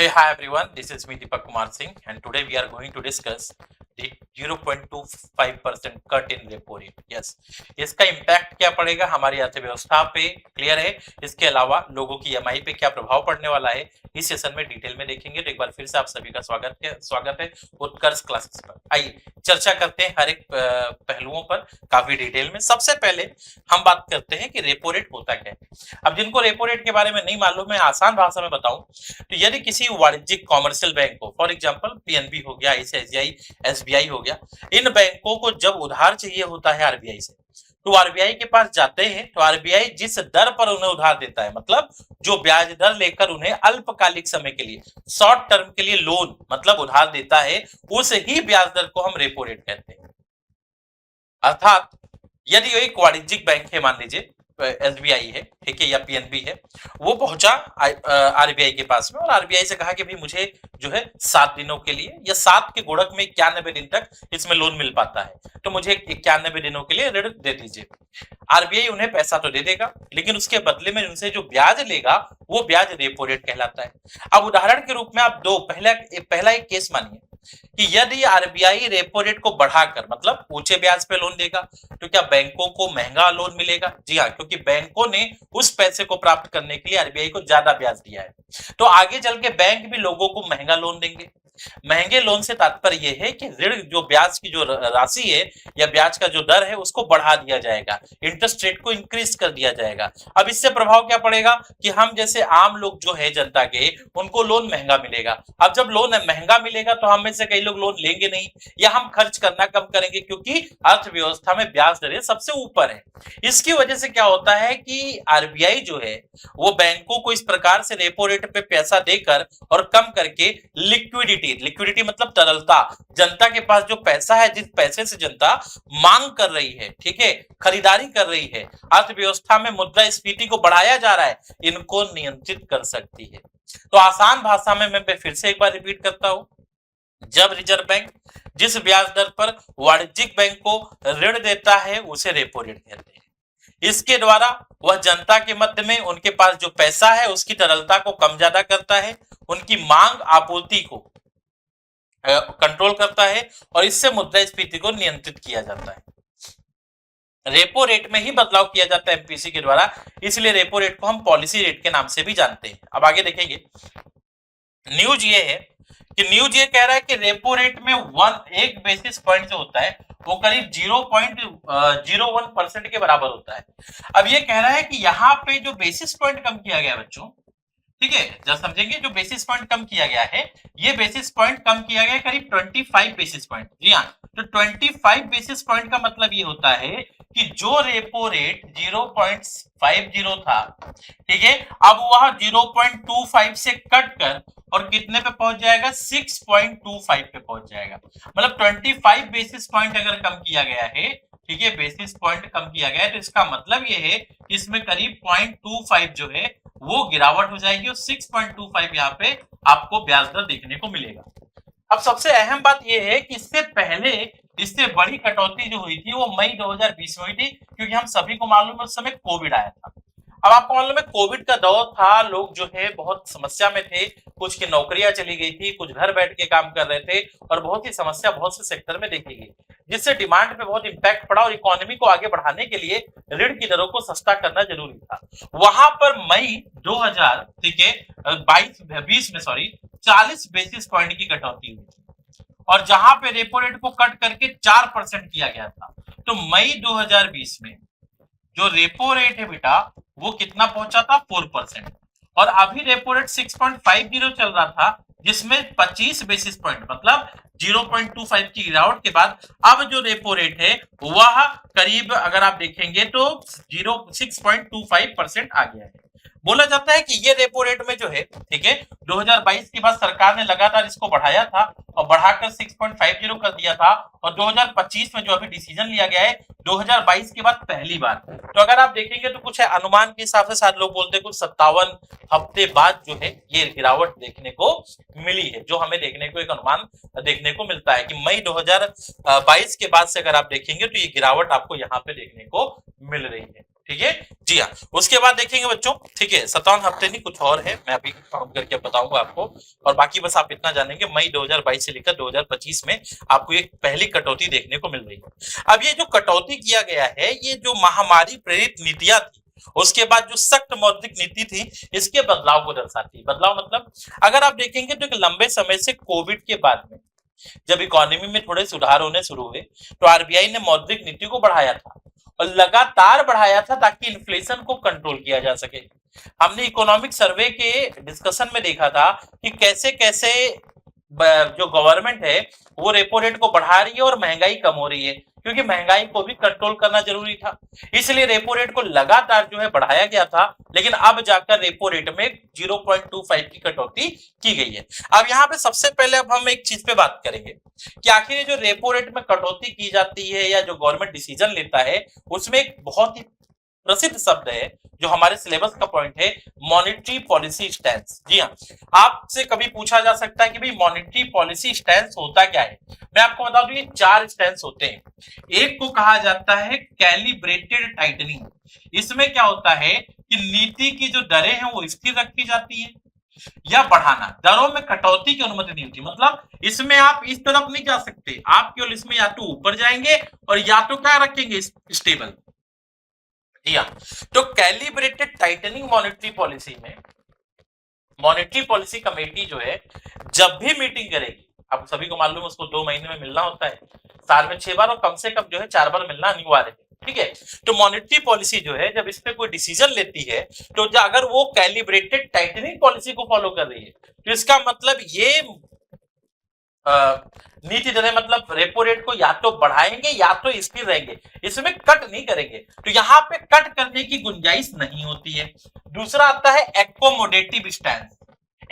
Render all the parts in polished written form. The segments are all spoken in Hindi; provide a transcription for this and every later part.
Hey, hi everyone. This is me Deepak Kumar Singh, and today we are going to discuss the 0.25% cut in repo rate. Yes, इसका इम्पैक्ट क्या पड़ेगा हमारी अर्थव्यवस्था पे, क्लियर है। इसके अलावा लोगों की ईएमआई पे क्या प्रभाव पड़ने वाला है, इस सेशन में डिटेल में देखेंगे। तो एक बार फिर से आप सभी का स्वागत है उत्कर्ष क्लासेस पर। आइए चर्चा करते हैं हर एक पहलुओं पर काफी डिटेल में। सबसे पहले हम बात करते हैं कि रेपो रेट होता क्या है। अब जिनको रेपो रेट के बारे में नहीं मालूम है, आसान भाषा में बताऊं तो यदि किसी वाणिज्यिक कॉमर्शियल बैंक को, फॉर एग्जांपल पीएनबी हो गया, आईसीआईसीआई, एसबीआई हो गया, इन बैंकों को जब उधार चाहिए होता है आरबीआई से, तो आरबीआई के पास जाते हैं तो आरबीआई जिस दर पर उन्हें उधार देता है, मतलब जो ब्याज दर लेकर उन्हें अल्पकालिक समय के लिए, शॉर्ट टर्म के लिए लोन मतलब उधार देता है, उस ही ब्याज दर को हम रेपो रेट कहते हैं। अर्थात यदि एक वाणिज्यिक बैंक है, मान लीजिए एसबीआई है, ठीक है, या पीएनबी है, वो पहुंचा आरबीआई के पास में और आरबीआई से कहा कि भाई मुझे जो है 7 दिनों के लिए या 7 के गुणक में 91 दिन तक इसमें लोन मिल पाता है, तो मुझे 91 दिनों के लिए ऋण दे दीजिए। आरबीआई उन्हें पैसा तो दे देगा, लेकिन उसके बदले में उनसे जो ब्याज लेगा वो ब्याज रेपो रेट कहलाता है। अब उदाहरण के रूप में आप पहला एक केस मानिए कि यदि आरबीआई रेपो रेट को बढ़ाकर, मतलब ऊंचे ब्याज पे लोन देगा, तो क्या बैंकों को महंगा लोन मिलेगा? जी हाँ, क्योंकि बैंकों ने उस पैसे को प्राप्त करने के लिए आरबीआई को ज्यादा ब्याज दिया है, तो आगे चल के बैंक भी लोगों को महंगा लोन देंगे। महंगे लोन से तात्पर्य यह है कि ऋण जो ब्याज की जो राशि है या ब्याज का जो दर है उसको बढ़ा दिया जाएगा, इंटरेस्ट रेट को इंक्रीज कर दिया जाएगा। अब इससे प्रभाव क्या पड़ेगा कि हम जैसे आम लोग जो है जनता के, उनको लोन महंगा मिलेगा। अब जब लोन महंगा मिलेगा तो हम में से कई लोग लोन लेंगे नहीं या हम खर्च करना कम करेंगे, क्योंकि अर्थव्यवस्था में ब्याज दरें सबसे ऊपर है। इसकी वजह से क्या होता है कि आरबीआई जो है वो बैंकों को इस प्रकार से रेपो रेट पे पैसा देकर और कम करके लिक्विडिटी मतलब तरलता, जनता के पास जो पैसा है, जिस पैसे से जनता मांग कर रही है, ठीक है, खरीदारी कर रही है, अर्थव्यवस्था में मुद्रास्फीति को बढ़ाया जा रहा है, इनको नियंत्रित कर सकती है। तो आसान भाषा में मैं फिर से एक बार रिपीट करता हूं, जब रिजर्व बैंक जिस ब्याज दर पर वाणिज्यिक बैंक को ऋण देता है उसे रेपो रेट कहते हैं। इसके द्वारा वह जनता के मध्य में उनके पास जो पैसा है उसकी तरलता को कम ज्यादा करता है, उनकी मांग आपूर्ति को कंट्रोल करता है और इससे मुद्रास्फीति को नियंत्रित किया जाता है। रेपो रेट में ही बदलाव किया जाता है एमपीसी के द्वारा, इसलिए रेपो रेट को हम पॉलिसी रेट के नाम से भी जानते हैं। अब आगे देखेंगे, न्यूज ये है कि न्यूज ये कह रहा है कि रेपो रेट में 1 बेसिस पॉइंट जो होता है वो करीब 0.01% के बराबर होता है। अब ये कह रहा है कि यहाँ पे जो बेसिस पॉइंट कम किया गया बच्चों, ठीक है, जब समझेंगे जो बेसिस पॉइंट कम किया गया है, ये बेसिस पॉइंट कम किया गया है करीब 25 बेसिस पॉइंट। जी हाँ, तो 25 बेसिस पॉइंट का मतलब ये होता है कि जो रेपो रेट 0.50 था, ठीक है, अब वह 0.25 से कट कर और कितने पे पहुंच जाएगा, 6.25 पे पहुंच जाएगा। मतलब 25 बेसिस पॉइंट अगर कम किया गया है, ठीक है, बेसिस पॉइंट कम किया गया है, तो इसका मतलब ये है कि इसमें करीब 0.25 जो है वो गिरावट हो जाएगी और 6.25 यहाँ पे आपको ब्याज दर देखने को मिलेगा। अब सबसे अहम बात यह है कि इससे पहले इससे बड़ी कटौती जो हुई थी वो मई 2020 में हुई थी, क्योंकि हम सभी को मालूम है उस समय कोविड आया था। अब आपको मालूम है कोविड का दौर था, लोग जो है बहुत समस्या में थे, कुछ की नौकरियां चली गई थी, कुछ घर बैठ के काम कर रहे थे और बहुत ही समस्या बहुत से सेक्टर में देखी गई, जिससे डिमांड पे बहुत इंपैक्ट पड़ा और इकोनॉमी को आगे बढ़ाने के लिए ऋण की दरों को सस्ता करना जरूरी था। वहां पर मई 2000, ठीक है, 20 में 40 बेसिस पॉइंट की कटौती हुई और जहां पे रेपो रेट को कट करके 4% किया गया था। तो मई 2020 में जो रेपो रेट है बेटा वो कितना पहुंचा था, 4%। और अभी रेपो रेट 6.50 चल रहा था, जिसमें 25 बेसिस पॉइंट मतलब 0.25 की गिरावट के बाद अब जो रेपो रेट है वह करीब अगर आप देखेंगे तो 6.25% आ गया है। बोला जाता है कि ये रेपो रेट में जो है, ठीक है, 2022 के बाद सरकार ने लगातार इसको बढ़ाया था और बढ़ाकर 6.50 कर दिया था और 2025 में जो अभी डिसीजन लिया गया है 2022 के बाद पहली बार। तो अगर आप देखेंगे तो कुछ अनुमान के हिसाब से शायद लोग बोलते हैं कुछ 57 हफ्ते बाद जो है ये गिरावट देखने को मिली है, जो हमें देखने को एक अनुमान देखने को मिलता है कि मई 2022 के बाद से अगर आप देखेंगे तो ये गिरावट आपको यहाँ पे देखने को मिल रही है। ठीक है जी हाँ। उसके बाद देखेंगे बच्चों, ठीक है, 57 हफ्ते नहीं कुछ और है, मैं अभी काउंट करके बताऊंगा आपको। और बाकी बस आप इतना जानेंगे मई 2022 से लेकर 2025 में आपको एक पहली कटौती देखने को मिल रही है। अब ये जो कटौती किया गया है, ये जो महामारी प्रेरित नीतियां थी, उसके बाद जो सख्त मौद्रिक नीति थी, इसके बदलाव को दर्शाती है। बदलाव मतलब अगर आप देखेंगे तो एक लंबे समय से कोविड के बाद में जब इकोनॉमी में थोड़े सुधार होने शुरू हुए तो आरबीआई ने मौद्रिक नीति को बढ़ाया था और लगातार बढ़ाया था ताकि इन्फ्लेशन को कंट्रोल किया जा सके। हमने इकोनॉमिक सर्वे के डिस्कशन में देखा था कि कैसे कैसे जो गवर्नमेंट है वो रेपो रेट को बढ़ा रही है और महंगाई कम हो रही है, क्योंकि महंगाई को भी कंट्रोल करना जरूरी था। इसलिए रेपो रेट को लगातार जो है बढ़ाया गया था, लेकिन अब जाकर रेपो रेट में 0.25 की कटौती की गई है। अब यहाँ पे सबसे पहले अब हम एक चीज पे बात करेंगे कि आखिर ये जो रेपो रेट में कटौती की जाती है या जो गवर्नमेंट डिसीजन लेता है, उसमें एक बहुत ही प्रसिद्ध शब्द है जो हमारे सिलेबस का पॉइंट है, मॉनेटरी पॉलिसी स्टैंस। जी हाँ, आपसे कभी पूछा जा सकता है कि भाई मॉनेटरी पॉलिसी स्टैंस होता क्या है। मैं आपको बता दूं ये 4 स्टैंस होते हैं। एक को कहा जाता है कैलिब्रेटेड टाइटनिंग। इसमें क्या होता है कि नीति की जो दरें हैं वो स्थिर रखी जाती है या बढ़ाना, दरों में कटौती की अनुमति नहीं होती। मतलब इसमें आप इस तरफ नहीं जा सकते, आप केवल इसमें या तो ऊपर जाएंगे और या तो क्या रखेंगे, स्टेबल। जी हाँ, तो कैलिब्रेटेड टाइटनिंग मॉनेटरी पॉलिसी में मॉनेटरी पॉलिसी कमेटी जो है जब भी मीटिंग करेगी, आप सभी को मालूम है उसको 2 महीने में मिलना होता है, साल में 6 बार और कम से कम जो है 4 बार मिलना अनिवार्य है। ठीक है, तो मॉनेटरी पॉलिसी जो है जब इस पे कोई डिसीजन लेती है तो अगर वो कैलिब्रेटेड टाइटनिंग पॉलिसी को फॉलो कर रही है तो इसका मतलब ये नीति दरें मतलब रेपो रेट को या तो बढ़ाएंगे या तो स्थिर रहेंगे, इसमें कट नहीं करेंगे। तो यहाँ पे कट करने की गुंजाइश नहीं होती है। दूसरा आता है एक्कोमोडेटिव स्टैंस।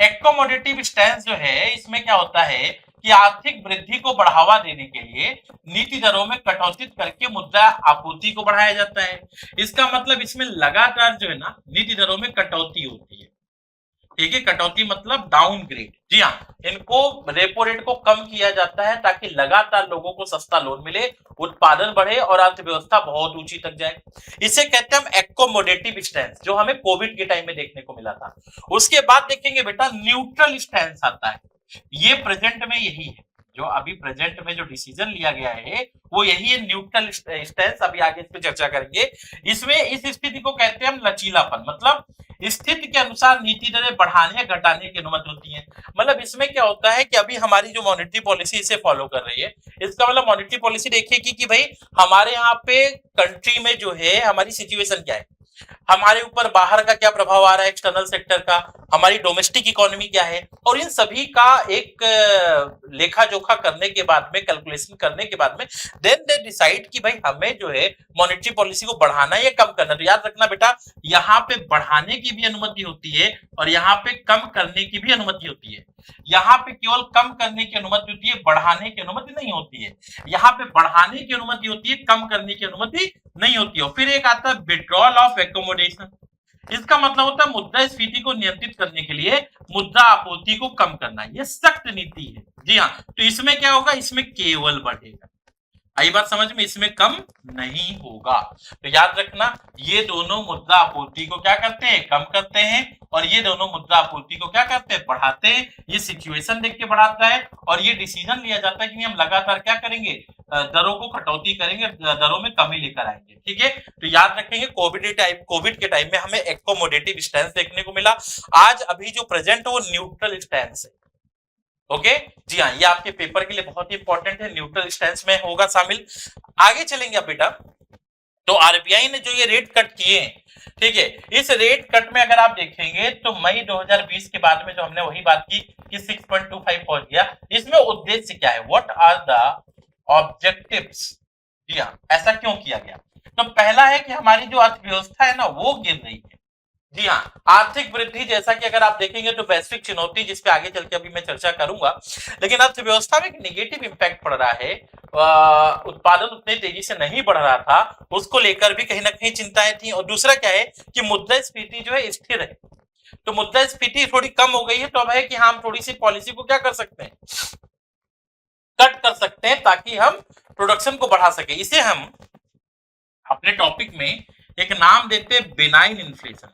एक्कोमोडेटिव स्टैंस जो है इसमें क्या होता है कि आर्थिक वृद्धि को बढ़ावा देने के लिए नीति दरों में कटौती करके मुद्रा आपूर्ति को बढ़ाया जाता है। इसका मतलब इसमें लगातार जो है ना नीति दरों में कटौती होती है। ठीक है, कटौती मतलब डाउनग्रेड। जी हाँ, इनको रेपो रेट को कम किया जाता है ताकि लगातार लोगों को सस्ता लोन मिले, उत्पादन बढ़े और अर्थव्यवस्था बहुत ऊंची तक जाए। इसे कहते हैं हम एक्कोमोडेटिव स्टैंस, जो हमें कोविड के टाइम में देखने को मिला था। उसके बाद देखेंगे बेटा न्यूट्रल स्टैंस आता है। ये प्रेजेंट में यही है, जो अभी प्रेजेंट में जो डिसीजन लिया गया है वो यही है, न्यूट्रल स्टैंस। अभी आगे इस पे चर्चा करेंगे। इसमें इस स्थिति को कहते हैं हम लचीलापन, मतलब स्थिति के अनुसार नीति दरें बढ़ाने या घटाने की अनुमति होती है। मतलब इसमें क्या होता है कि अभी हमारी जो मॉनेटरी पॉलिसी इसे फॉलो कर रही है, इसका मतलब मॉनेटरी पॉलिसी देखिए कि भाई हमारे यहाँ पे कंट्री में जो है हमारी सिचुएशन क्या है, हमारे ऊपर बाहर का क्या प्रभाव आ रहा है, एक्सटर्नल सेक्टर का, हमारी डोमेस्टिक इकोनॉमी क्या है, और इन सभी का एक लेखा जोखा करने के बाद में, कैलकुलेशन करने के बाद में देन दे डिसाइड कि भाई हमें जो है मॉनेटरी पॉलिसी को बढ़ाना या कम करना। तो याद रखना बेटा, यहाँ पे बढ़ाने की भी अनुमति होती है और यहाँ पे कम करने की भी अनुमति होती है। यहाँ पे केवल कम करने की अनुमति होती है, बढ़ाने की अनुमति नहीं होती है। यहाँ पे बढ़ाने की अनुमति होती है, कम करने की अनुमति नहीं होती है। फिर एक आता है विड्रॉल ऑफ एकोमोडेशन। इसका मतलब होता है मुद्रास्फीति को नियंत्रित करने के लिए मुद्रा आपूर्ति को कम करना। यह सख्त नीति है। जी हाँ, तो इसमें क्या होगा, इसमें केवल बढ़ेगा। आई बात समझ में, इसमें कम नहीं होगा। तो याद रखना, ये दोनों मुद्रा आपूर्ति को क्या करते हैं, कम करते हैं, और ये दोनों मुद्रा आपूर्ति को क्या करते हैं, बढ़ाते हैं। ये सिचुएशन देख के बढ़ाता है और ये डिसीजन लिया जाता है कि हम लगातार क्या करेंगे, दरों को कटौती करेंगे, दरों में कमी लेकर आएंगे। ठीक है, तो याद रखेंगे कोविड के टाइम में हमें एक्कोमोडेटिव स्टैंस देखने को मिला। आज अभी जो प्रेजेंट है वो न्यूट्रल स्टैंस है। ओके जी हाँ, ये आपके पेपर के लिए बहुत ही इंपॉर्टेंट है, न्यूट्रल स्टैंस में होगा शामिल। आगे चलेंगे अब बेटा, तो आरबीआई ने जो ये रेट कट किए हैं, ठीक है, इस रेट कट में अगर आप देखेंगे तो मई 2020 के बाद में जो हमने वही बात की कि 6.25 पहुंच गया। इसमें उद्देश्य क्या है, व्हाट आर द ऑब्जेक्टिव्स। जी हाँ, ऐसा क्यों किया गया? तो पहला है कि हमारी जो अर्थव्यवस्था है ना वो गिर रही है। जी हाँ, आर्थिक वृद्धि जैसा कि अगर आप देखेंगे तो वैश्विक चुनौती, जिसपे आगे चल के अभी मैं चर्चा करूंगा, लेकिन अर्थव्यवस्था में एक नेगेटिव इंपैक्ट पड़ रहा है। उत्पादन उतने तेजी से नहीं बढ़ रहा था, उसको लेकर भी कहीं ना कहीं चिंताएं थी। और दूसरा क्या है कि मुद्रास्फीति जो है स्थिर है, तो मुद्रास्फीति थोड़ी कम हो गई है। तो अब है कि हम थोड़ी सी पॉलिसी को क्या कर सकते हैं, कट कर सकते हैं, ताकि हम प्रोडक्शन को बढ़ा सके। इसे हम अपने टॉपिक में एक नाम देते हैं बेनाइन इन्फ्लेशन।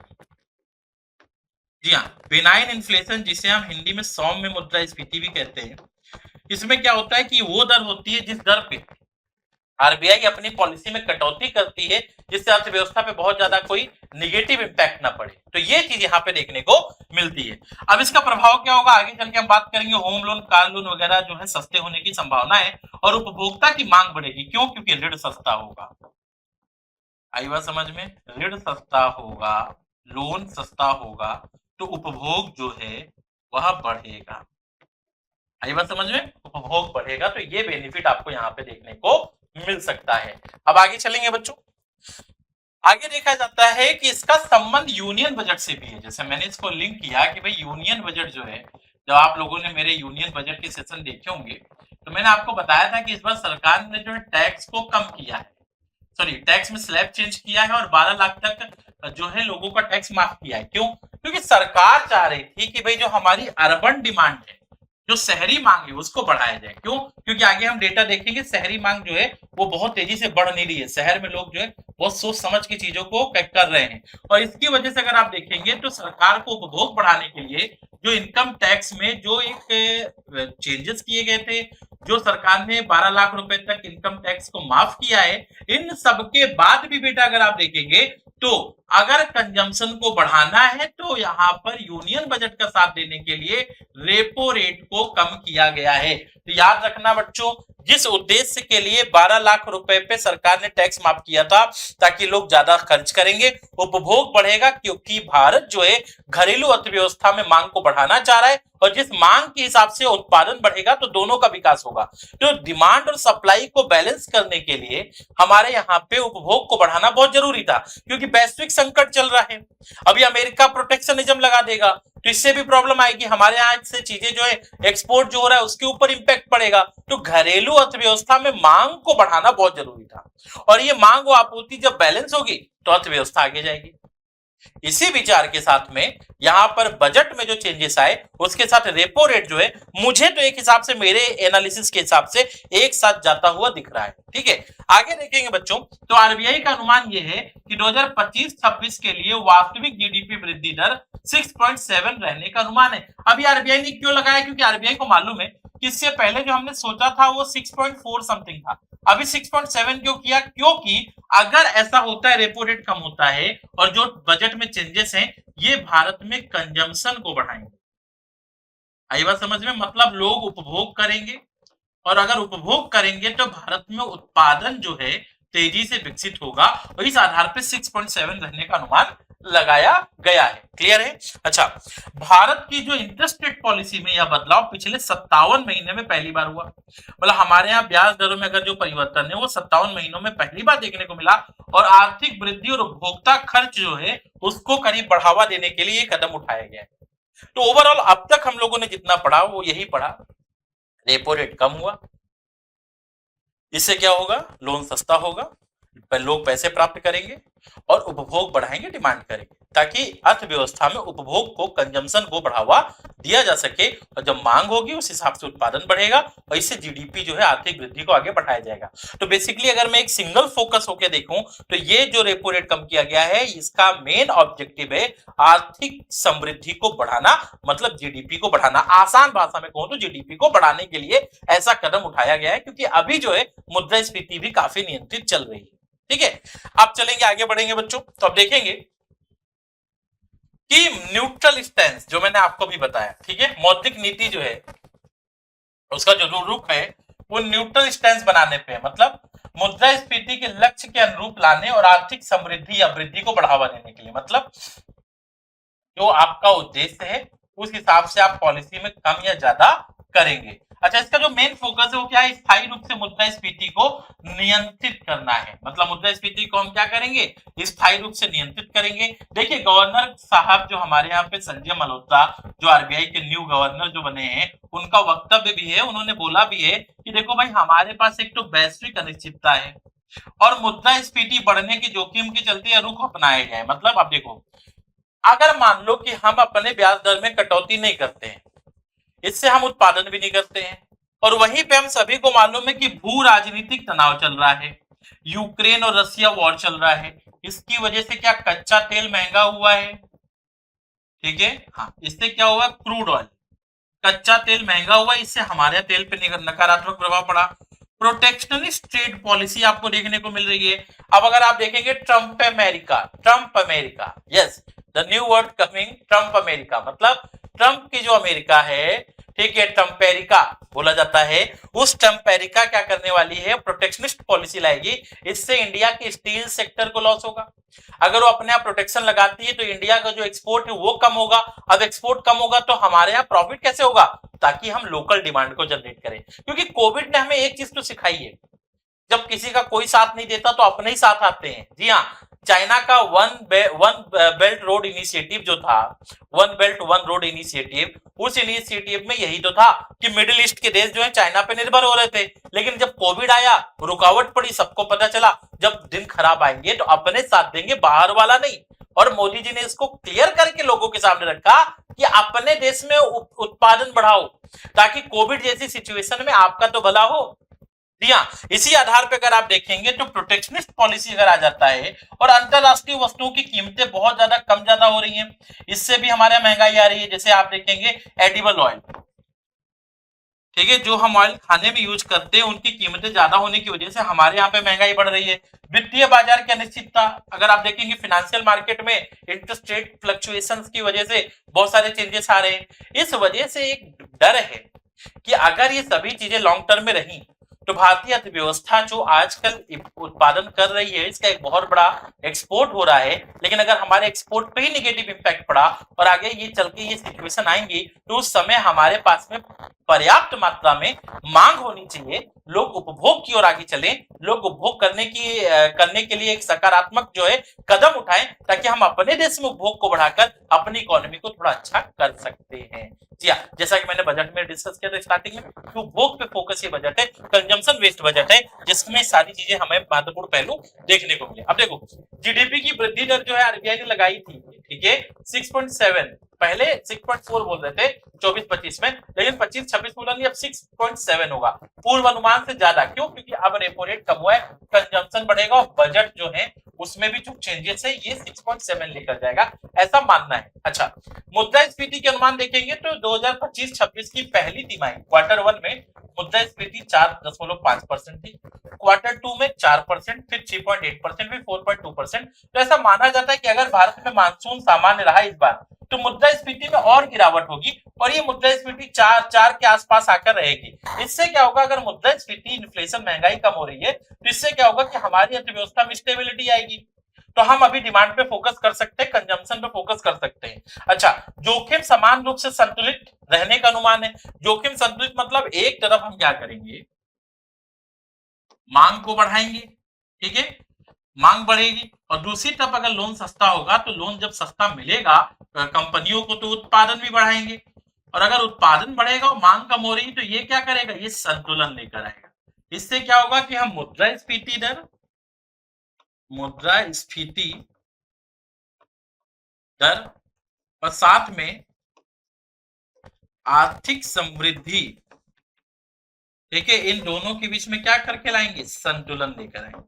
जी हाँ, बेनाइन इन्फ्लेशन, जिसे हम हिंदी में सौम्य मुद्रास्फीति भी कहते हैं। इसमें क्या होता है कि वो दर होती है जिस दर पे आरबीआई अपनी पॉलिसी में कटौती करती है, जिससे अर्थव्यवस्था पे बहुत ज्यादा कोई निगेटिव इंपैक्ट ना पड़े। तो ये चीज यहाँ पे देखने को मिलती है। अब इसका प्रभाव क्या होगा आगे चल के हम बात करेंगे। होम लोन, कार लोन वगैरह जो है सस्ते होने की संभावना है और उपभोक्ता की मांग बढ़ेगी। क्यों? क्योंकि ऋण सस्ता होगा। आई बात समझ में? ऋण सस्ता होगा, लोन सस्ता होगा, तो उपभोग जो है वह बढ़ेगा। आई बात समझ में? उपभोग बढ़ेगा, तो ये बेनिफिट आपको यहाँ पे देखने को मिल सकता है। अब आगे चलेंगे बच्चों। आगे देखा जाता है कि इसका संबंध यूनियन बजट से भी है। जैसे मैंने इसको लिंक किया कि भाई यूनियन बजट जो है, जब आप लोगों ने मेरे यूनियन बजट के सेशन देखे होंगे तो मैंने आपको बताया था कि इस बार सरकार ने जो है टैक्स को कम किया है, सॉरी टैक्स में स्लैब चेंज किया है और 12 लाख तक जो है लोगों का टैक्स माफ किया है। क्यों? क्योंकि सरकार चाह रही थी कि भाई जो हमारी अर्बन डिमांड है, जो शहरी मांग है, उसको बढ़ाया जाए। क्यों? क्योंकि आगे हम डेटा देखेंगे शहरी मांग जो है वो बहुत तेजी से बढ़ नहीं रही है। शहर में लोग जो है बहुत सोच समझ की चीजों को कर रहे हैं और इसकी वजह से अगर आप देखेंगे तो सरकार को उपभोग बढ़ाने के लिए जो इनकम टैक्स में जो एक चेंजेस किए गए थे, जो सरकार ने 12 लाख रुपए तक इनकम टैक्स को माफ किया है, इन सब के बाद भी बेटा अगर आप देखेंगे तो अगर कंजम्पशन को बढ़ाना है तो यहाँ पर यूनियन बजट का साथ देने के लिए रेपो रेट को कम किया गया है। तो याद रखना बच्चों, जिस उद्देश्य के लिए 12 लाख रुपए पे सरकार ने टैक्स माफ किया था ताकि लोग ज्यादा खर्च करेंगे, उपभोग बढ़ेगा, क्योंकि भारत जो है घरेलू अर्थव्यवस्था में मांग को बढ़ाना चाह रहा है और जिस मांग के हिसाब से उत्पादन बढ़ेगा तो दोनों का विकास होगा। तो डिमांड और सप्लाई को बैलेंस करने के लिए हमारे यहाँ पे उपभोग को बढ़ाना बहुत जरूरी था, क्योंकि वैश्विक संकट चल रहा है। अभी अमेरिका प्रोटेक्शनिज्म लगा देगा तो इससे भी प्रॉब्लम आएगी, हमारे यहाँ से चीजें जो है एक्सपोर्ट जो हो रहा है उसके ऊपर इंपैक्ट पड़ेगा। तो घरेलू अर्थव्यवस्था में मांग को बढ़ाना बहुत जरूरी था और ये मांग और आपूर्ति जब बैलेंस होगी तो अर्थव्यवस्था आगे जाएगी। इसी विचार के साथ में यहां पर बजट में जो चेंजेस आए उसके साथ रेपो रेट जो है, मुझे तो एक हिसाब से, मेरे एनालिसिस के हिसाब से एक साथ जाता हुआ दिख रहा है। ठीक है, आगे देखेंगे बच्चों। तो आरबीआई का अनुमान यह है कि 2025-26 के लिए वास्तविक जीडीपी वृद्धि दर 6.7 रहने का अनुमान है। अभी आरबीआई ने क्यों लगाया? क्योंकि आरबीआई को मालूम है कि इससे पहले जो हमने सोचा था वो 6.4 समथिंग था, अभी 6.7 क्यों किया? क्योंकि अगर ऐसा होता है, रेपो रेट कम होता है और जो बजट में चेंजेस हैं ये भारत में कंजम्पशन को बढ़ाएंगे। आई बात समझ में? मतलब लोग उपभोग करेंगे और अगर उपभोग करेंगे तो भारत में उत्पादन जो है तेजी से विकसित होगा और इस आधार पर 6.7 रहने का अनुमान लगाया गया है। क्लियर है? अच्छा, भारत की जो इंटरेस्ट रेट पॉलिसी में यह बदलाव पिछले 57 महीने में पहली बार हुआ। मतलब हमारे यहाँ ब्याज दरों में अगर जो परिवर्तन है वो 57 महीनों में पहली बार देखने को मिला और आर्थिक वृद्धि और उपभोक्ता खर्च जो है उसको करीब बढ़ावा देने के लिए कदम उठाया गया है। तो ओवरऑल अब तक हम लोगों ने जितना पढ़ा वो यही पढ़ा, रेपो रेट कम हुआ, इससे क्या होगा? लोन सस्ता होगा, लोग पैसे प्राप्त करेंगे और उपभोग बढ़ाएंगे, डिमांड करेंगे, ताकि अर्थव्यवस्था में उपभोग को, कंजम्पशन को बढ़ावा दिया जा सके और जब मांग होगी उस हिसाब से उत्पादन बढ़ेगा और इससे जीडीपी जो है आर्थिक वृद्धि को आगे बढ़ाया जाएगा। तो बेसिकली अगर मैं एक सिंगल फोकस होकर देखूं तो ये जो रेपो रेट कम किया गया है इसका मेन ऑब्जेक्टिव है आर्थिक समृद्धि को बढ़ाना, मतलब जीडीपी को बढ़ाना। आसान भाषा में कहूं तो जीडीपी को बढ़ाने के लिए ऐसा कदम उठाया गया है, क्योंकि अभी जो है मुद्रास्फीति भी काफी नियंत्रित चल रही है। ठीक है, अब चलेंगे आगे बढ़ेंगे बच्चों। तो अब देखेंगे कि न्यूट्रल स्टैंस जो मैंने आपको भी बताया, ठीक है, मौद्रिक नीति जो है उसका जो रूप है वो न्यूट्रल स्टैंस बनाने पे, मतलब मुद्रास्फीति के लक्ष्य के अनुरूप लाने और आर्थिक समृद्धि या वृद्धि को बढ़ावा देने के लिए, मतलब जो आपका उद्देश्य है उस हिसाब से आप पॉलिसी में कम या ज्यादा करेंगे। अच्छा, इसका जो मेन फोकस है वो क्या है? स्थायी रूप से मुद्रास्फीति को नियंत्रित करना है। मतलब मुद्रास्फीति को हम क्या करेंगे? स्थायी रूप से नियंत्रित करेंगे। देखिए, गवर्नर साहब जो हमारे यहाँ पे संजय मल्होत्रा, जो आरबीआई के न्यू गवर्नर जो बने हैं, उनका वक्तव्य भी है, उन्होंने बोला भी है कि देखो भाई हमारे पास एक तो वैश्विक अनिश्चितता है और मुद्रास्फीति बढ़ने की जोखिम के चलते रुख अपनाए गए। मतलब आप देखो, अगर मान लो कि हम अपने ब्याज दर में कटौती नहीं करते हैं, इससे हम उत्पादन भी नहीं करते हैं और वहीं पे हम सभी को मालूम है कि भू राजनीतिक तनाव चल रहा है, यूक्रेन और रसिया वॉर चल रहा है, इसकी वजह से क्या कच्चा तेल महंगा हुआ है, ठीक है। हाँ, इससे क्या हुआ, क्रूड ऑयल, कच्चा तेल महंगा हुआ, इससे हमारे तेल पे नकारात्मक प्रभाव पड़ा। प्रोटेक्शनिस्ट ट्रेड पॉलिसी आपको देखने को मिल रही है। अब अगर आप देखेंगे Trump America, Trump America, yes the new word coming, Trump America, मतलब ट्रम्प की जो अमेरिका है, ठीक है, ट्रम्पेरिका बोला जाता है, उस ट्रम्पेरिका क्या करने वाली है, प्रोटेक्शनिस्ट पॉलिसी लाएगी। इससे इंडिया के स्टील सेक्टर को लॉस होगा। अगर वो अपने आप प्रोटेक्शन लगाती है तो इंडिया का जो एक्सपोर्ट है वो कम होगा। अब एक्सपोर्ट कम होगा तो हमारे यहाँ प्रॉफिट कैसे होगा, ताकि हम लोकल डिमांड को जनरेट करें। क्योंकि कोविड ने हमें एक चीज तो सिखाई है, जब किसी का कोई साथ नहीं देता तो अपने ही साथ आते हैं। जी हाँ, चाइना का वन बेल्ट रोड इनिशिएटिव जो था, one belt one road initiative, उस इनिशिएटिव में यही तो था कि मिडिल ईस्ट के देश जो है चाइना पे निर्भर हो रहे थे। लेकिन जब कोविड आया, रुकावट पड़ी, सबको पता चला जब दिन खराब आएंगे तो अपने साथ देंगे, बाहर वाला नहीं। और मोदी जी ने इसको क्लियर करके लोगों के सामने रखा कि अपने देश में उत्पादन बढ़ाओ, ताकि कोविड जैसी सिचुएशन में आपका तो भला हो। जी हाँ, इसी आधार पर अगर आप देखेंगे तो प्रोटेक्शनिस्ट पॉलिसी अगर आ जाता है और अंतरराष्ट्रीय वस्तुओं की कीमतें बहुत ज्यादा कम ज्यादा हो रही हैं, इससे भी हमारे महंगाई आ रही है। जैसे आप देखेंगे एडिबल ऑयल, ठीक है, जो हम ऑयल खाने में यूज करते हैं, उनकी कीमतें ज्यादा होने की वजह से हमारे यहाँ पे महंगाई बढ़ रही है। वित्तीय बाजार की अनिश्चितता, अगर आप देखेंगे फिनेंशियल मार्केट में इंटरेस्ट रेट फ्लक्चुएशंस की वजह से बहुत सारे चेंजेस आ रहे हैं। इस वजह से एक डर है कि अगर ये सभी चीजें लॉन्ग टर्म में रही तो भारतीय अर्थव्यवस्था जो आजकल उत्पादन कर रही है, इसका एक बहुत बड़ा एक्सपोर्ट हो रहा है, लेकिन अगर हमारे एक्सपोर्ट पे ही नेगेटिव इंपैक्ट पड़ा और आगे ये चल के ये सिचुएशन आएंगी, तो उस समय हमारे पास में पर्याप्त मात्रा में मांग होनी चाहिए, लोग उपभोग की ओर आगे चले, लोग उपभोग करने के लिए एक सकारात्मक जो है कदम उठाएं, ताकि हम अपने देश में उपभोग को बढ़ाकर अपनी इकोनॉमी को थोड़ा अच्छा कर सकते हैं। जी हाँ, जैसा कि मैंने बजट में डिस्कस किया था स्टार्टिंग में, कि उपभोग पे फोकस ये बजट है, कंजम्पशन बेस्ड बजट है, जिसमें सारी चीजें हमें महत्वपूर्ण पहलू देखने को मिले। अब देखो, जीडीपी की वृद्धि दर जो है आरबीआई ने लगाई थी, ठीक है, 6.7, पहले 6.4 बोल रहे थे 24-25 में, लेकिन 25-26 बोला नहीं, अब 6.7 होगा, पूर्व अनुमान से ज्यादा। क्यों? क्योंकि अब रेपो रेट कम हुआ है, कंजम्पशन बढ़ेगा और बजट जो है उसमें भी जो चेंजेस है ये 6.7 लेकर जाएगा, ऐसा मानना है। अच्छा, मुद्रास्फीति के अनुमान देखेंगे तो 2025-26 की पहली तिमाही क्वार्टर 1 में मुद्रास्फीति 4.5% थी, क्वार्टर 2 में 4%, फिर 3.8%, फिर 4.2%। तो ऐसा माना जाता है कि अगर भारत में मानसून सामान्य रहा इस बार, तो मुद्रास्फीति में और गिरावट होगी और ये मुद्रास्फीति 4 के आसपास आकर रहेगी। इससे क्या होगा, अगर मुद्रास्फीति, इन्फ्लेशन, महंगाई कम हो रही है, तो इससे क्या होगा कि हमारी अर्थव्यवस्था में स्टेबिलिटी आएगी। तो हम अभी डिमांड पे फोकस कर सकते हैं, कंजम्पशन पे फोकस कर सकते हैं। अच्छा, जोखिम समान रूप से संतुलित रहने का अनुमान है। जोखिम संतुलित मतलब एक तरफ हम क्या करेंगे, मांग को बढ़ाएंगे, ठीक है, मांग बढ़ेगी, और दूसरी तरफ अगर लोन सस्ता होगा तो लोन जब सस्ता मिलेगा कंपनियों को, तो उत्पादन भी बढ़ाएंगे, और अगर उत्पादन बढ़ेगा और मांग कम हो रही तो ये क्या करेगा, ये संतुलन लेकर आएगा। इससे क्या होगा कि हम मुद्रास्फीति दर और साथ में आर्थिक समृद्धि, ठीक है, इन दोनों के बीच में क्या करके लाएंगे, संतुलन लेकर आएंगे।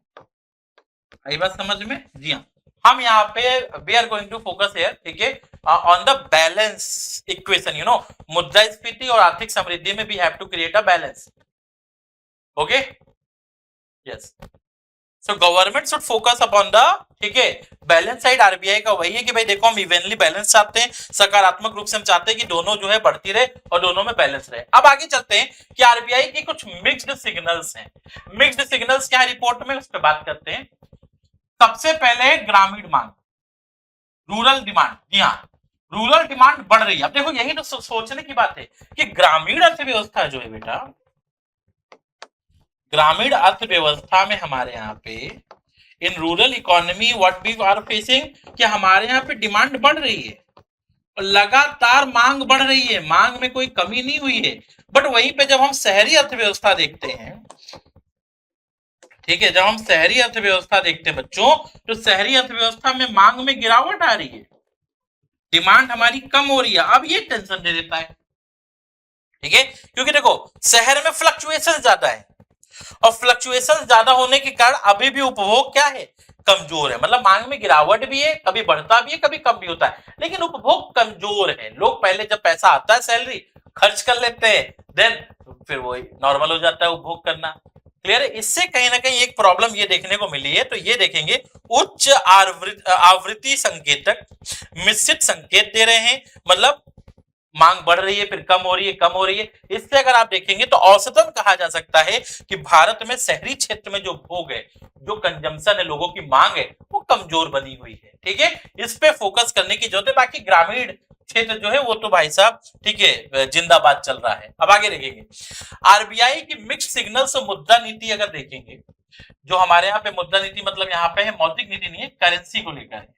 आई बात समझ में? जी हाँ, हम यहाँ पे we are going to focus here, ठीक है, ऑन द बैलेंस इक्वेशन, मुद्रास्फीति और आर्थिक समृद्धि में we have to create a balance. Okay, yes, so government should focus upon the, ठीक है, बैलेंस साइड। आरबीआई का वही है कि भाई देखो, हम इवनली बैलेंस चाहते हैं, सकारात्मक रूप से हम चाहते हैं कि दोनों जो है बढ़ती रहे और दोनों में बैलेंस रहे। अब आगे चलते हैं कि आरबीआई की कुछ मिक्स्ड सिग्नल्स हैं। मिक्स्ड सिग्नल्स क्या है रिपोर्ट में, उस पर बात करते हैं। सबसे पहले ग्रामीण मांग, रूरल डिमांड। जी हाँ, रूरल डिमांड बढ़ रही है। अब देखो, यही तो सोचने की बात है कि ग्रामीण अर्थव्यवस्था जो है बेटा, ग्रामीण अर्थव्यवस्था में हमारे यहाँ पे in rural economy what we are facing, कि हमारे यहाँ पे डिमांड बढ़ रही है, लगातार मांग बढ़ रही है, मांग में कोई कमी नहीं हुई है। बट वहीं पे जब हम शहरी अर्थव्यवस्था देखते हैं, ठीक है, जब हम शहरी अर्थव्यवस्था देखते हैं बच्चों, तो शहरी अर्थव्यवस्था में मांग में गिरावट आ रही है, डिमांड हमारी कम हो रही है। अब ये टेंशन दे देता है, ठीक है, क्योंकि देखो शहर में फ्लक्चुएशन ज्यादा है, और फ्लक्चुएशन ज्यादा होने के कारण अभी भी उपभोग क्या है, कमजोर है, मतलब मांग में गिरावट भी है, कभी बढ़ता भी है, कभी कम भी होता है, लेकिन उपभोग कमजोर है। लोग पहले जब पैसा आता है सैलरी खर्च कर लेते हैं, देन फिर वो नॉर्मल हो जाता है उपभोग करना। क्लियर है? इससे कहीं ना कहीं एक प्रॉब्लम ये देखने को मिली है। तो ये देखेंगे उच्च आवृत्ति संकेतक मिश्रित संकेत दे रहे हैं, मतलब मांग बढ़ रही है फिर कम हो रही है, कम हो रही है। इससे अगर आप देखेंगे तो औसतन कहा जा सकता है कि भारत में शहरी क्षेत्र में जो भोग है, जो कंजम्पशन है, लोगों की मांग है, वो कमजोर बनी हुई है। ठीक है, इस पे फोकस करने की जरूरत है। बाकी ग्रामीण क्षेत्र जो है वो तो भाई साहब ठीक है जिंदाबाद चल रहा है। अब आगे देखेंगे आरबीआई की मिक्स्ड सिग्नल्स मुद्रा नीति अगर देखेंगे, जो हमारे यहाँ पे मुद्रा नीति मतलब यहाँ पे है मौद्रिक नीति नहीं है, करेंसी को लेकर है।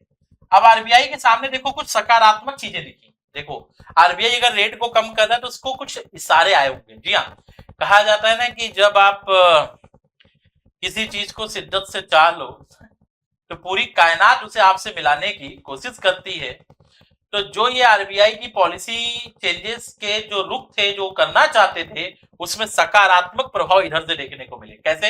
अब आरबीआई के सामने देखो कुछ सकारात्मक चीजें दिखी। देखो आरबीआई अगर रेट को कम कर रहा है तो उसको कुछ इशारे आए होंगे। जी हाँ, कहा जाता है ना कि जब आप किसी चीज को शिद्दत से चाह लो तो पूरी कायनात उसे आपसे मिलाने की कोशिश करती है। तो जो ये आरबीआई की पॉलिसी चेंजेस के जो रुख थे, जो करना चाहते थे, उसमें सकारात्मक प्रभाव इधर से देखने को मिले। कैसे?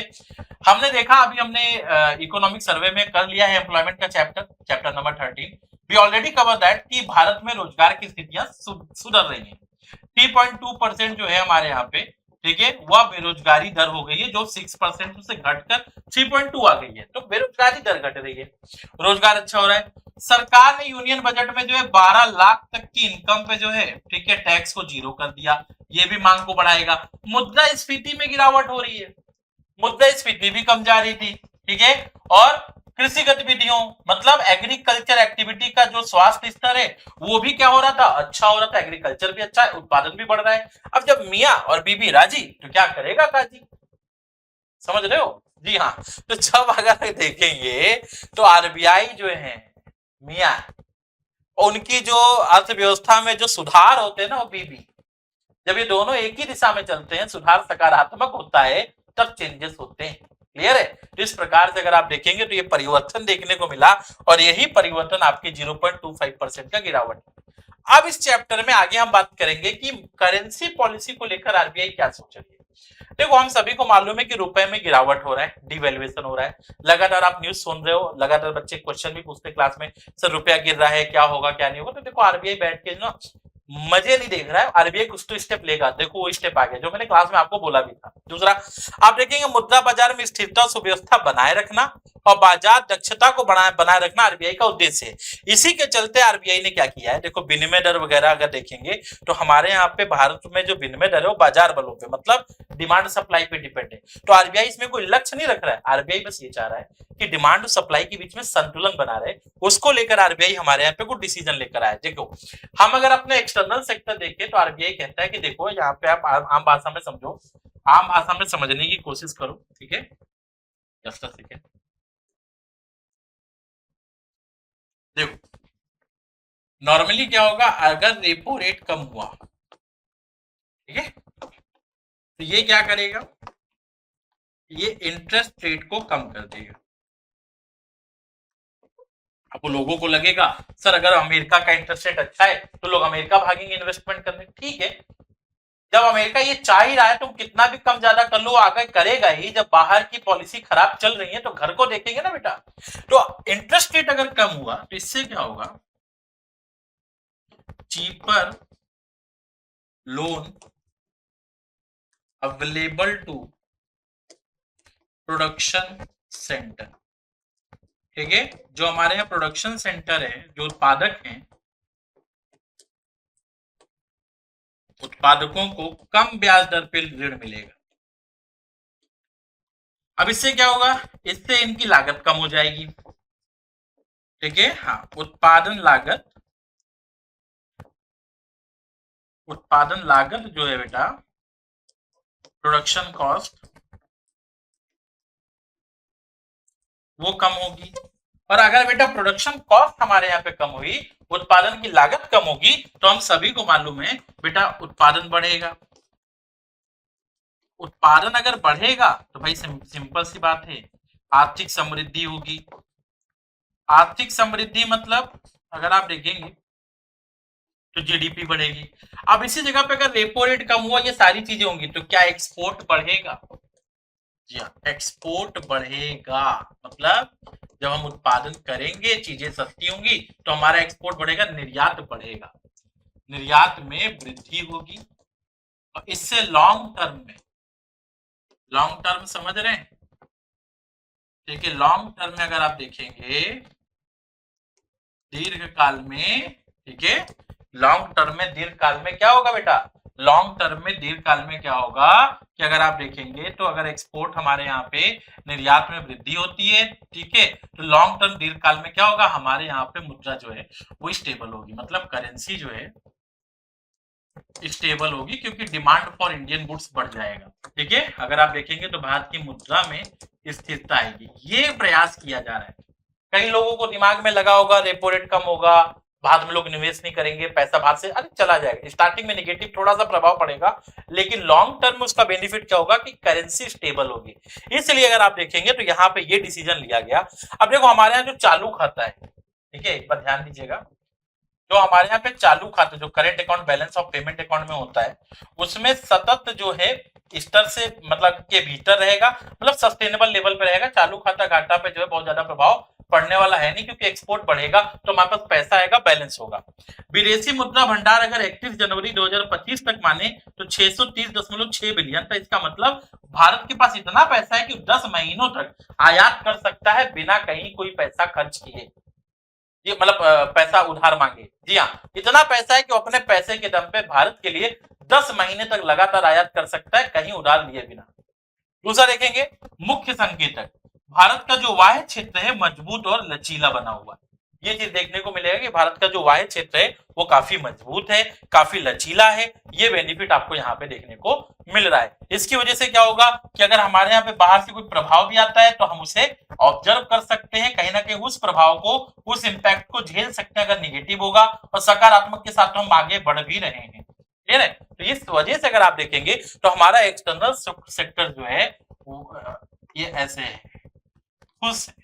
हमने देखा, अभी हमने इकोनॉमिक सर्वे में कर लिया है एम्प्लॉयमेंट का chapter number 13। We already cover that कि भारत में रोजगार की स्थितियां सुधर रही हैं। 3.2% जो है हमारे यहाँ पे, ठीक है, वह बेरोजगारी दर हो गई है, जो 6% से घटकर 3.2 आ गई है। तो बेरोजगारी दर घट रही है, रोजगार अच्छा हो रहा है। सरकार ने यूनियन बजट में जो है 12 लाख तक की इनकम पे जो है, ठीक है, टैक्स को 0 कर दिया। ये भी मांग को बढ़ाएगा। मुद्रास्फीति में गिरावट हो रही है, मुद्रास्फीति भी कम जा रही थी। ठीक है, और कृषि गतिविधियों मतलब एग्रीकल्चर एक्टिविटी का जो स्वास्थ्य स्तर है वो भी क्या हो रहा था, अच्छा हो रहा था। एग्रीकल्चर भी अच्छा है, उत्पादन भी बढ़ रहा है। अब जब मियां और बीबी राजी तो क्या करेगा काजी, समझ रहे हो? जी हाँ, तो जब अगर देखेंगे तो आरबीआई जो है मियां, उनकी जो अर्थव्यवस्था में जो सुधार होते हैं ना वो बीबी, जब ये दोनों एक ही दिशा में चलते हैं, सुधार सकारात्मक होता है, तब चेंजेस होते हैं। क्लियर है? तो इस प्रकार से अगर आप देखेंगे तो ये परिवर्तन देखने को मिला, और यही परिवर्तन आपके 0.25% का गिरावट है। अब इस चैप्टर में आगे हम बात करेंगे कि करेंसी पॉलिसी को लेकर आरबीआई क्या सोच रही है। देखो हम सभी को मालूम है कि रुपए में गिरावट हो रहा है, डिवैल्यूएशन हो रहा है। लगातार आप न्यूज सुन रहे हो, लगातार बच्चे क्वेश्चन भी पूछते क्लास में, सर रुपया गिर रहा है, क्या होगा क्या नहीं होगा। तो देखो आरबीआई बैठ के ना मजे नहीं देख रहा है, आरबीआई कुछ तो स्टेप लेगा। देखो वो स्टेप आ गया जो मैंने क्लास में आपको बोला भी था। दूसरा आप देखेंगे मुद्रा बाजार में स्थिरता और सुव्यवस्था बनाए रखना और बाजार दक्षता को बनाए रखना आरबीआई का उद्देश्य है। इसी के चलते आरबीआई ने क्या किया है, देखो विनिमय दर वगैरह अगर देखेंगे तो हमारे यहाँ पे भारत में जो विनिमय दर है वो बाजार बलों पे मतलब डिमांड सप्लाई पे डिपेंड है। तो आरबीआई इसमें कोई लक्ष्य नहीं रख रहा है, आरबीआई बस ये चाह रहा है कि डिमांड और सप्लाई के बीच में संतुलन बना रहे। उसको लेकर आरबीआई हमारे यहाँ पे कुछ डिसीजन लेकर आया। देखो हम अगर अपने एक्सटर्नल सेक्टर देखें तो आरबीआई कहता है कि देखो यहाँ पे आप आम भाषा में समझो, आम भाषा में समझने की कोशिश करो। ठीक है, जस्ट अ सेकेंड। देखो नॉर्मली क्या होगा, अगर रेपो रेट कम हुआ, ठीक है, तो ये क्या करेगा, ये इंटरेस्ट रेट को कम कर देगा। अब लोगों को लगेगा सर अगर अमेरिका का इंटरेस्ट रेट अच्छा है तो लोग अमेरिका भागेंगे इन्वेस्टमेंट करने। ठीक है, जब अमेरिका ये चाह ही रहा है तो कितना भी कम ज्यादा कर लो, आगे करेगा ही। जब बाहर की पॉलिसी खराब चल रही है तो घर को देखेंगे ना बेटा। तो इंटरेस्ट रेट अगर कम हुआ तो इससे क्या होगा, cheaper loan available to production centre. ठीक है, जो हमारे यहाँ प्रोडक्शन सेंटर है, जो उत्पादक हैं, उत्पादकों को कम ब्याज दर पर ऋण मिलेगा। अब इससे क्या होगा, इससे इनकी लागत कम हो जाएगी। ठीक है, हाँ, उत्पादन लागत जो है बेटा, प्रोडक्शन कॉस्ट, वो कम होगी। और अगर बेटा प्रोडक्शन कॉस्ट हमारे यहाँ पे कम हुई, उत्पादन की लागत कम होगी, तो हम सभी को मालूम है बेटा उत्पादन बढ़ेगा। उत्पादन अगर बढ़ेगा तो भाई सिंपल सी बात है, आर्थिक समृद्धि होगी। आर्थिक समृद्धि मतलब अगर आप देखेंगे तो जीडीपी बढ़ेगी। अब इसी जगह पे अगर रेपो रेट कम हुआ, ये सारी चीजें होंगी, तो क्या एक्सपोर्ट बढ़ेगा? जी हाँ, एक्सपोर्ट बढ़ेगा, मतलब जब हम उत्पादन करेंगे, चीजें सस्ती होंगी तो हमारा एक्सपोर्ट बढ़ेगा, निर्यात बढ़ेगा, निर्यात में वृद्धि होगी। और इससे लॉन्ग टर्म समझ रहे हैं, ठीक है, लॉन्ग टर्म में अगर आप देखेंगे दीर्घकाल में, ठीक है, लॉन्ग टर्म में दीर्घकाल में क्या होगा बेटा, लॉन्ग टर्म में दीर्घकाल में क्या होगा कि अगर आप देखेंगे तो अगर एक्सपोर्ट हमारे यहाँ पे निर्यात में वृद्धि होती है, ठीक है, तो लॉन्ग टर्म दीर्घकाल में क्या होगा, हमारे यहाँ पे मुद्रा जो है वो स्टेबल होगी, मतलब करेंसी जो है स्टेबल होगी, क्योंकि डिमांड फॉर इंडियन गुड्स बढ़ जाएगा, ठीक है। अगर आप देखेंगे तो भारत की मुद्रा में स्थिरता आएगी, ये प्रयास किया जा रहा है। कई लोगों को दिमाग में लगा होगा रेपो रेट कम होगा, बाद में लोग निवेश नहीं करेंगे, पैसा बाहर से अरे चला जाएगा, स्टार्टिंग में नेगेटिव थोड़ा सा प्रभाव पड़ेगा, लेकिन लॉन्ग टर्म में उसका बेनिफिट क्या होगा कि करेंसी स्टेबल होगी। इसलिए अगर आप देखेंगे तो यहाँ पे ये डिसीजन लिया गया। अब देखो हमारे यहाँ जो चालू खाता है, ठीक है, एक बार ध्यान दीजिएगा, जो हमारे यहाँ पे चालू खाता जो current account balance of payment account में होता है, उसमें सतत जो है स्तर से मतलब के भीतर रहेगा, मतलब सस्टेनेबल लेवल पे रहेगा। चालू खाता घाटा पे जो है बहुत ज्यादा प्रभाव पड़ने वाला है नहीं, क्योंकि एक्सपोर्ट बढ़ेगा तो हमारे पास पैसा आएगा, बैलेंस होगा। विदेशी मुद्रा भंडार अगर 31 जनवरी 2025 तक माने तो 630.6 बिलियन था। इसका मतलब भारत के पास इतना पैसा है कि 10 महीनों तक आयात कर सकता है बिना कहीं कोई पैसा खर्च किए, ये मतलब पैसा उधार मांगे। जी हाँ, इतना पैसा है कि वो अपने पैसे के दम पे भारत के लिए 10 महीने तक लगातार आयात कर सकता है, कहीं उधार लिए बिना। दूसरा देखेंगे मुख्य संकेतक, भारत का जो वाह्य क्षेत्र है मजबूत और लचीला बना हुआ है। ये चीज देखने को मिलेगा कि भारत का जो वाह्य क्षेत्र है वो काफी मजबूत है, काफी लचीला है, ये बेनिफिट आपको यहाँ पे देखने को मिल रहा है। इसकी वजह से क्या होगा कि अगर हमारे यहाँ पे बाहर से कोई प्रभाव भी आता है तो हम उसे ऑब्जर्व कर सकते हैं, कहीं ना कहीं उस प्रभाव को, उस इंपैक्ट को झेल सकते हैं अगर निगेटिव होगा, और सकारात्मक के साथ तो हम आगे बढ़ भी रहे हैं, क्लियर है। तो इस वजह से अगर आप देखेंगे तो हमारा एक्सटर्नल सेक्टर जो है ये ऐसे है, खुश है।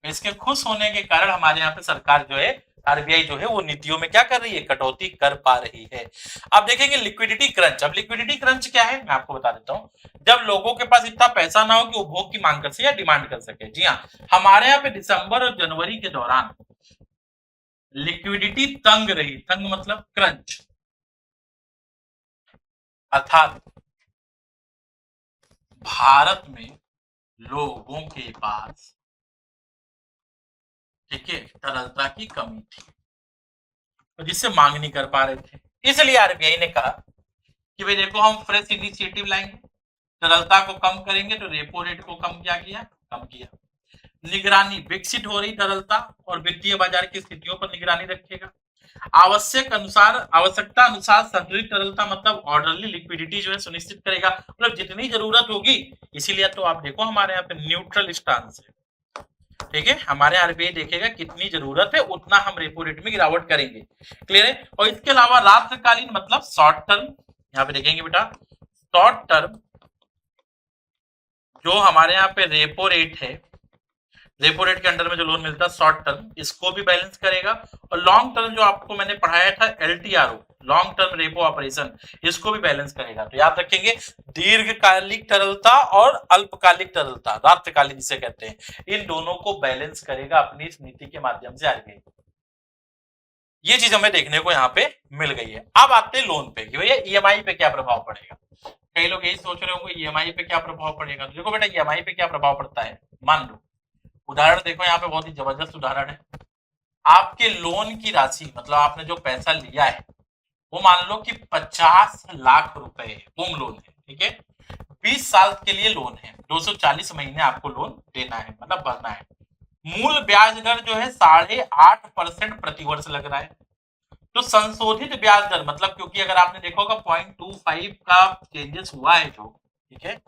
इसके खुश होने के कारण हमारे यहाँ पे सरकार जो है, आरबीआई जो है वो नीतियों में क्या कर रही है, कटौती कर पा रही है। अब देखेंगे लिक्विडिटी क्रंच। अब लिक्विडिटी क्रंच क्या है मैं आपको बता देता हूँ, जब लोगों के पास इतना पैसा ना हो कि उपभोग की मांग कर सके या डिमांड कर सके। जी हाँ, हमारे यहाँ पे दिसंबर और जनवरी के दौरान लिक्विडिटी तंग रही, तंग मतलब क्रंच, अर्थात भारत में लोगों के पास, ठीक है, तरलता की कमी थी, तो जिससे मांग नहीं कर पा रहे थे। इसलिए आरबीआई ने कहा कि भाई देखो हम फ्रेश इनिशिएटिव लाएंगे, तरलता को कम करेंगे, तो रेपो रेट को कम किया, कम किया। निगरानी, विकसित हो रही तरलता और वित्तीय बाजार की स्थितियों पर निगरानी रखेगा। आवश्यकता अनुसार संतुलित तरलता मतलब ऑर्डरली लिक्विडिटी जो है सुनिश्चित करेगा, मतलब जितनी जरूरत होगी। इसीलिए तो आप देखो हमारे यहाँ पे न्यूट्रल स्टांस है, ठीक है, हमारे आरबीआई देखेगा कितनी जरूरत है उतना हम रेपो रेट में गिरावट करेंगे, क्लियर है। और इसके अलावा राष्ट्रकालीन मतलब शॉर्ट टर्म, यहाँ पे देखेंगे बेटा शॉर्ट टर्म जो हमारे यहाँ पे रेपो रेट है, रेपो रेट के अंडर में जो लोन मिलता है शॉर्ट टर्म, इसको भी बैलेंस करेगा। और लॉन्ग टर्म जो आपको मैंने पढ़ाया था एलटीआरओ, लॉन्ग टर्म रेपो ऑपरेशन, इसको भी बैलेंस करेगा। तो याद रखेंगे दीर्घकालिक तरलता और अल्पकालिक तरलता, राष्ट्रकालिक जिसे कहते हैं, इन दोनों को बैलेंस करेगा अपनी इस नीति के माध्यम से आगे। ये चीज हमें देखने को यहाँ पे मिल गई है। अब आते हैं लोन पे कि भैया ईएमआई पे क्या प्रभाव पड़ेगा। कई लोग यही सोच रहे होंगे ईएमआई पे क्या प्रभाव पड़ेगा। तो देखो बेटा ईएमआई पे क्या प्रभाव पड़ता है, मान लो उदाहरण देखो, यहाँ पे बहुत ही जबरदस्त उदाहरण है। आपके लोन की राशि मतलब आपने जो पैसा लिया है वो मान लो कि 50 लाख रुपए होम लोन है, ठीक है, 20 साल के लिए लोन है, 240 महीने आपको लोन देना है, मतलब भरना है। मूल ब्याज दर जो है 8.5% प्रतिवर्ष लग रहा है। तो संशोधित ब्याज दर मतलब, क्योंकि अगर आपने देखा होगा 0.25 का चेंजेस हुआ है जो, ठीक है,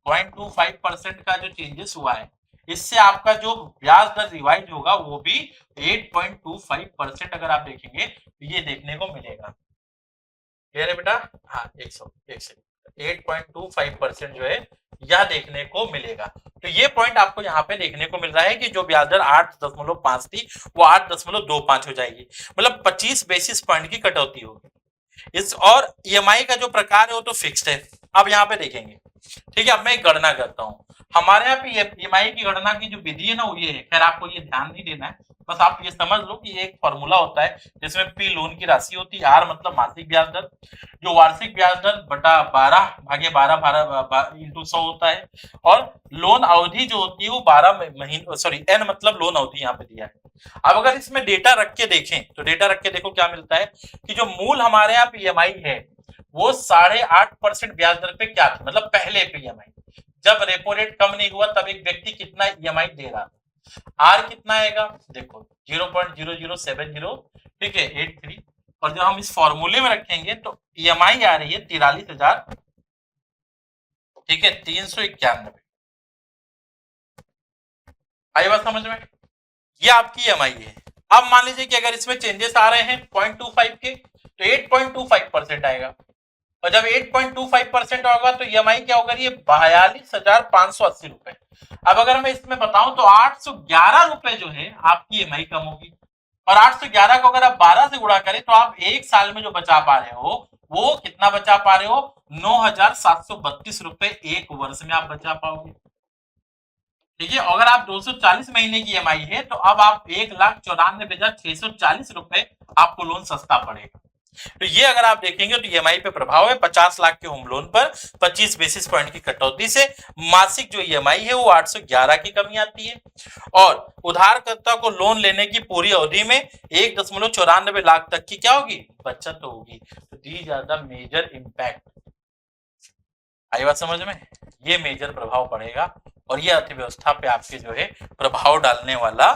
0.25% का जो चेंजेस हुआ है, इससे आपका जो ब्याज दर रिवाइज होगा वो भी 8.25% अगर आप देखेंगे तो ये देखने को मिलेगा। क्लियर है बेटा, हाँ 8.25% जो है यह देखने को मिलेगा। तो ये पॉइंट आपको यहाँ पे देखने को मिल रहा है कि जो ब्याज दर 8.5 थी वो 8.25 हो जाएगी, मतलब 25 बेसिस पॉइंट की कटौती होगी इस। और ईएमआई का जो प्रकार है वो तो फिक्स्ड है। अब यहाँ पे देखेंगे ठीक है, अब मैं एक गणना करता हूँ। हमारे यहाँ पे ईएमआई की गणना की जो विधि है ना वो ये है, खैर आपको ये ध्यान नहीं देना है, बस आप ये समझ लो कि ये एक फॉर्मूला होता है जिसमें पी लोन की राशि होती है, आर मतलब मासिक ब्याज दर, जो वार्षिक ब्याज दर बटा 12 भागे 12 इंटू 100 होता है, और लोन अवधि जो होती है वो 12 महीने, सॉरी एन मतलब लोन अवधि यहाँ पे दिया है। अब अगर इसमें डेटा रख के देखें तो डेटा रख के देखो क्या मिलता है कि जो मूल हमारे यहाँ पे ईएमआई है वो 8.5% ब्याज दर पे क्या थी, मतलब पहले पे ईएमआई, जब रेपो रेट कम नहीं हुआ तब एक व्यक्ति कितना ईएमआई दे रहा था। आर कितना आएगा देखो 0.0070, ठीक है 83, और जब हम इस फॉर्मूले में रखेंगे तो ईएमआई आ रही है 43,000, ठीक है 391। आई बात समझ में? ये आपकी ईएमआई है। अब मान लीजिए कि अगर इसमें चेंजेस आ रहे हैं 0.25 के तो 8.25% आएगा, और जब 8.25% होगा तो ईएमआई क्या होगा, ये 42,580 रुपए। अब अगर मैं इसमें बताऊं तो 811 रुपए जो है आपकी ईएमआई कम होगी, और 811 को अगर आप 12 से गुणा करें तो आप एक साल में जो बचा पा रहे हो वो कितना बचा पा रहे हो, 9,732 रुपए एक वर्ष में आप बचा पाओगे। ठीक है, अगर आप 240 महीने की ईएमआई है तो अब आप 1,94,640 रुपए आपको लोन सस्ता पड़ेगा। तो ये अगर आप देखेंगे तो ईएमआई पे प्रभाव है। 50 लाख के होम लोन पर 25 बेसिस पॉइंट की कटौती से मासिक जो ईएमआई है वो 811 की कमी आती है, और उधारकर्ता को लोन लेने की पूरी अवधि में 1.94 लाख तक की क्या होगी, बचत होगी। तो these are the major impact. आई बात समझ में? ये मेजर प्रभाव पड़ेगा और ये अर्थव्यवस्था पे आपके जो है प्रभाव डालने वाला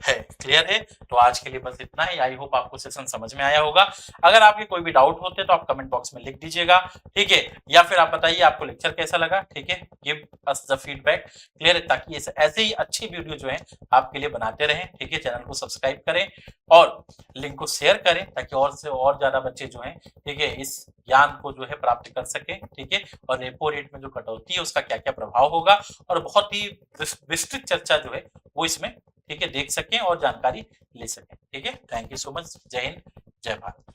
है। क्लियर है? तो आज के लिए बस इतना ही। आई होप आपको सेशन समझ में आया होगा। अगर आपके कोई भी डाउट होते तो आप कमेंट बॉक्स में लिख दीजिएगा, ठीक है, या फिर आप बताइए आपको लेक्चर कैसा लगा, ठीक है, give us the feedback. Clear है? ताकि ऐसे ही अच्छी वीडियो जो है आपके लिए बनाते रहें, ठीक है। चैनल को सब्सक्राइब करें और लिंक को शेयर करें ताकि और से और ज्यादा बच्चे जो हैं, ठीक है, इस ज्ञान को जो है प्राप्त कर सके, ठीक है। और रेपो रेट में जो कटौती है उसका क्या क्या प्रभाव होगा और बहुत ही विस्तृत चर्चा जो है वो इसमें, ठीक है, देख सकें और जानकारी ले सकें, ठीक है। Thank you so much. जय हिंद, जय भारत।